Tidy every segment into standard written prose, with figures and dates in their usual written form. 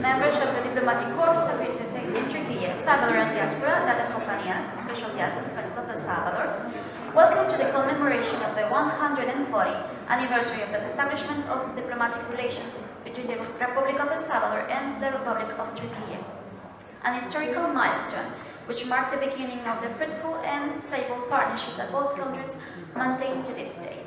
members of the diplomatic corps representing in Turkey, Salvadoran diaspora that accompany us, special guests and friends of El Salvador. Welcome to the commemoration of the 140th anniversary of the establishment of diplomatic relations between the Republic of El Salvador and the Republic of Turkey. An historical milestone which marked the beginning of the fruitful and stable partnership that both countries maintain to this day.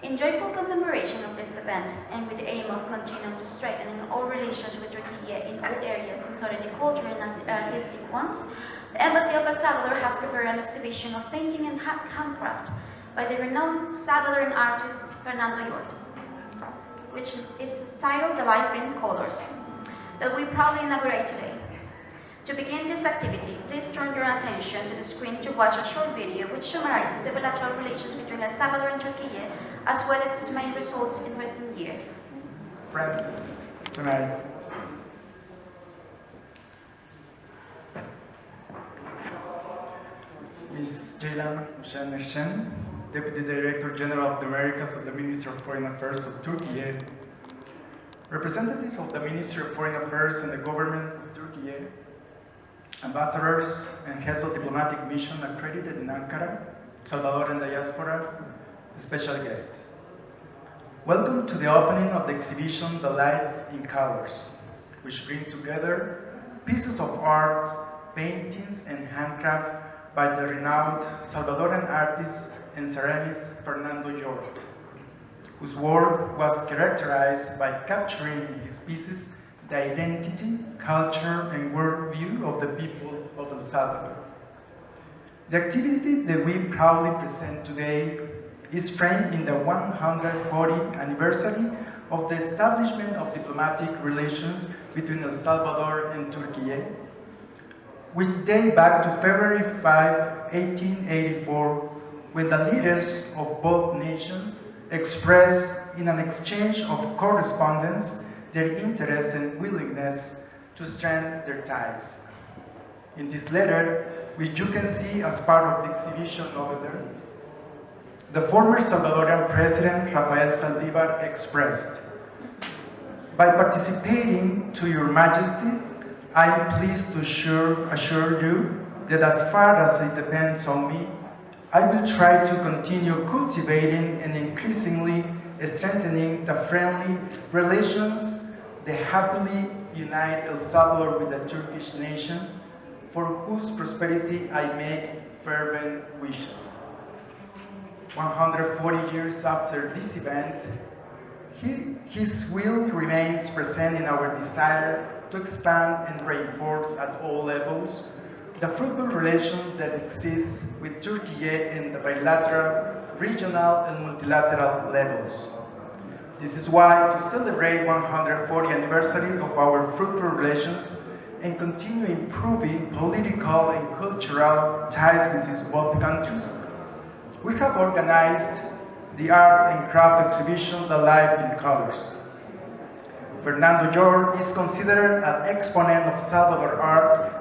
In joyful commemoration of this event, and with the aim of continuing to strengthen our relations with Turkey in all areas, including the cultural and artistic ones, the Embassy of El Salvador has prepared an exhibition of painting and handcraft by the renowned Salvadoran artist Fernando Yort, which is styled The Life in Colors, that we proudly inaugurate today. To begin this activity, please turn your attention to the screen to watch a short video which summarizes the bilateral relations between El Salvador and Turkey, as well as its main results in recent years. Friends, tonight, Ms. Ceylan Şenerşen, Deputy Director General of the Americas of the Ministry of Foreign Affairs of Turkey, representatives of the Ministry of Foreign Affairs and the Government of Turkey, ambassadors and heads of diplomatic mission accredited in Ankara, Salvadoran diaspora, special guests. Welcome to the opening of the exhibition The Life in Colors, which brings together pieces of art, paintings and handcraft by the renowned Salvadoran artist and ceramist Fernando Yort, whose work was characterized by capturing in his pieces the identity, culture, and worldview of the people of El Salvador. The activity that we proudly present today is framed in the 140th anniversary of the establishment of diplomatic relations between El Salvador and Turkey, which date back to February 5, 1884, when the leaders of both nations expressed in an exchange of correspondence their interest and willingness to strengthen their ties. In this letter, which you can see as part of the exhibition over there, the former Salvadorian President Rafael Saldivar expressed, "By participating to your Majesty, I am pleased to assure you that as far as it depends on me, I will try to continue cultivating and increasingly strengthening the friendly relations that happily unite El Salvador with the Turkish nation, for whose prosperity I make fervent wishes." 140 years after this event, his will remains present in our desire to expand and reinforce at all levels the fruitful relations that exist with Turkey in the bilateral, regional, and multilateral levels. This is why, to celebrate 140th anniversary of our fruitful relations and continue improving political and cultural ties between both countries, we have organized the art and craft exhibition The Life in Colors. Fernando Yort is considered an exponent of Salvador art,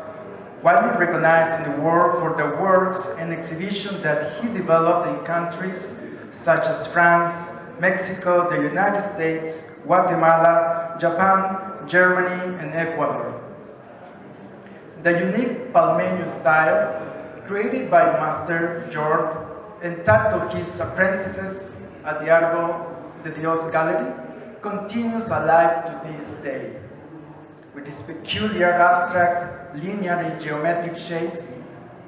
widely recognized in the world for the works and exhibitions that he developed in countries such as France, Mexico, the United States, Guatemala, Japan, Germany, and Ecuador. The unique Palmeño style, created by Master Yort and taught to his apprentices at the Árbol de Dios Gallery, continues alive to this day. With its peculiar abstract, linear and geometric shapes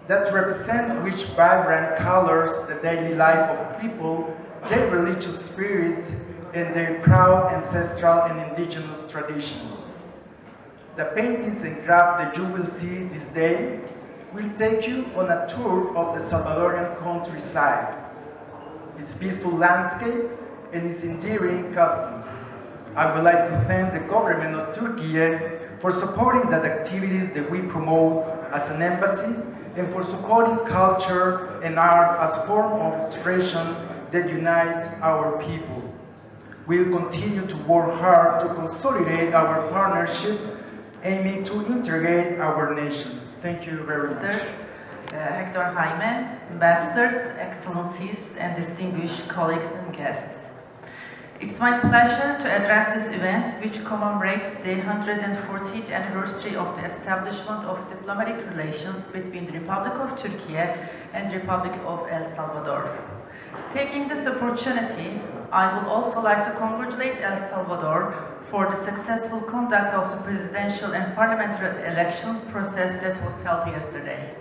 that represent with vibrant colors the daily life of people, their religious spirit, and their proud ancestral and indigenous traditions. The paintings and craft that you will see this day will take you on a tour of the Salvadorian countryside, its peaceful landscape, and its endearing customs. I would like to thank the government of Turkey for supporting the activities that we promote as an embassy, and for supporting culture and art as form of expression that unite our people. We will continue to work hard to consolidate our partnership, aiming to integrate our nations. Thank you very much. Hector Jaime, ambassadors, excellencies, and distinguished colleagues and guests. It's my pleasure to address this event, which commemorates the 140th anniversary of the establishment of diplomatic relations between the Republic of Turkey and the Republic of El Salvador. Taking this opportunity, I would also like to congratulate El Salvador for the successful conduct of the presidential and parliamentary election process that was held yesterday.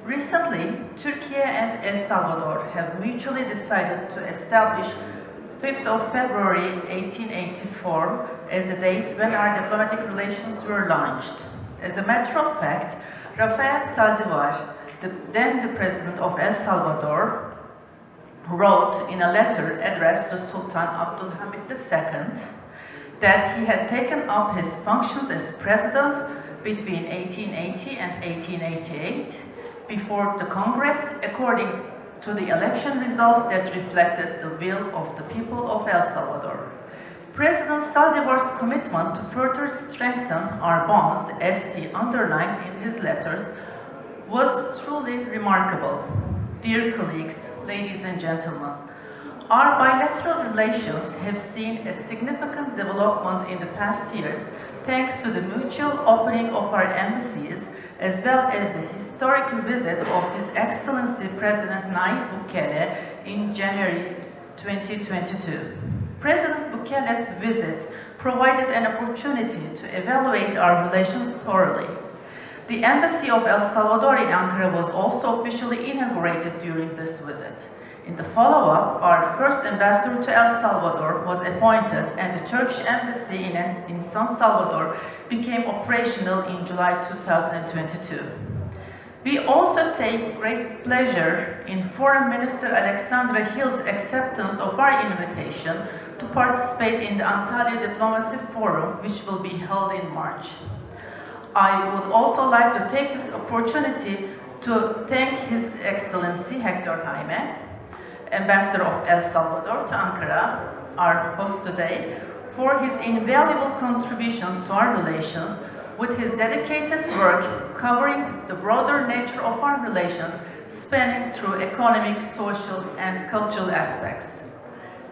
Recently, Turkey and El Salvador have mutually decided to establish 5th of February 1884 as the date when our diplomatic relations were launched. As a matter of fact, Rafael Salvador, then the president of El Salvador, wrote in a letter addressed to Sultan Abdulhamid II that he had taken up his functions as president between 1880 and 1888 before the Congress, according to the election results that reflected the will of the people of El Salvador. President Salvador's commitment to further strengthen our bonds, as he underlined in his letters, was truly remarkable. Dear colleagues, ladies and gentlemen, our bilateral relations have seen a significant development in the past years thanks to the mutual opening of our embassies as well as the historic visit of His Excellency President Nayib Bukele in January 2022. President Bukele's visit provided an opportunity to evaluate our relations thoroughly. The Embassy of El Salvador in Ankara was also officially inaugurated during this visit. In the follow-up, our first ambassador to El Salvador was appointed and the Turkish embassy in San Salvador became operational in July 2022. We also take great pleasure in Foreign Minister Alexandra Hill's acceptance of our invitation to participate in the Antalya Diplomacy Forum, which will be held in March. I would also like to take this opportunity to thank His Excellency Hector Jaime, Ambassador of El Salvador to Ankara, our host today, for his invaluable contributions to our relations with his dedicated work covering the broader nature of our relations spanning through economic, social, and cultural aspects.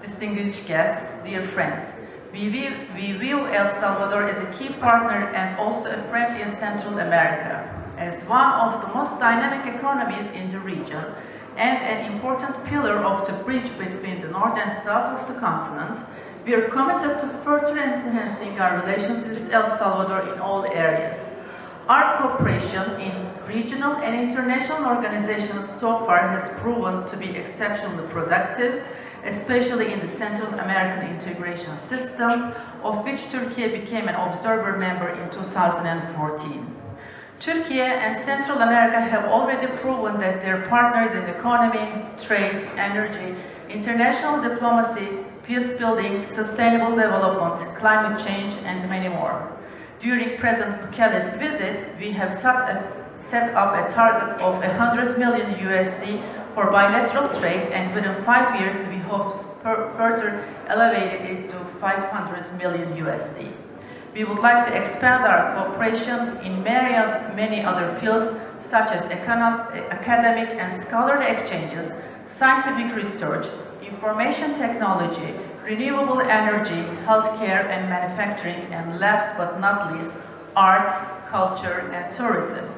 Distinguished guests, dear friends, we view El Salvador as a key partner and also a friend in Central America, as one of the most dynamic economies in the region and an important pillar of the bridge between the north and south of the continent. We are committed to further enhancing our relations with El Salvador in all areas. Our cooperation in regional and international organizations so far has proven to be exceptionally productive, especially in the Central American integration system, of which Turkey became an observer member in 2014. Turkey and Central America have already proven that they're partners in economy, trade, energy, international diplomacy, peace building, sustainable development, climate change, and many more. During President Bukele's visit, we have set up a target of 100 million USD for bilateral trade, and within 5 years, we hope to further elevate it to 500 million USD. We would like to expand our cooperation in many other fields, such as academic and scholarly exchanges, scientific research, information technology, renewable energy, healthcare and manufacturing, and last but not least, art, culture, and tourism.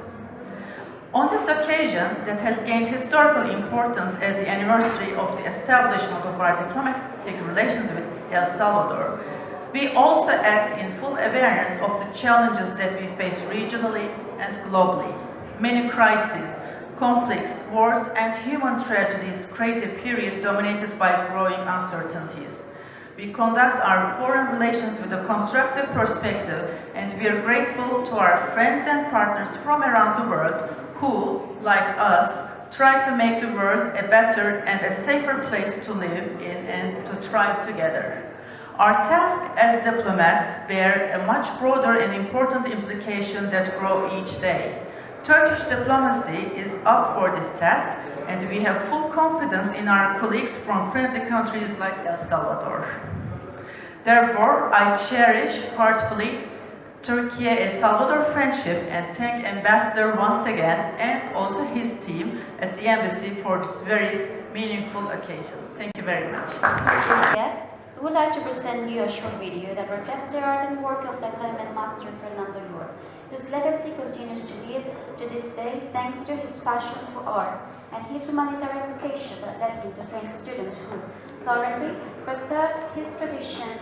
On this occasion that has gained historical importance as the anniversary of the establishment of our diplomatic relations with El Salvador, we also act in full awareness of the challenges that we face regionally and globally. Many crises, conflicts, wars, and human tragedies create a period dominated by growing uncertainties. We conduct our foreign relations with a constructive perspective, and we are grateful to our friends and partners from around the world who, like us, try to make the world a better and a safer place to live in and to thrive together. Our task as diplomats bear a much broader and important implication that grow each day. Turkish diplomacy is up for this task, and we have full confidence in our colleagues from friendly countries like El Salvador. Therefore, I cherish heartfully Turkey-El Salvador friendship and thank Ambassador once again and also his team at the embassy for this very meaningful occasion. Thank you very much. Yes, would like to present you a short video that reflects the art and work of the Academic Master Fernando York, whose legacy continues to live to this day thanks to his passion for art and his humanitarian vocation that led him to train students who currently preserve his tradition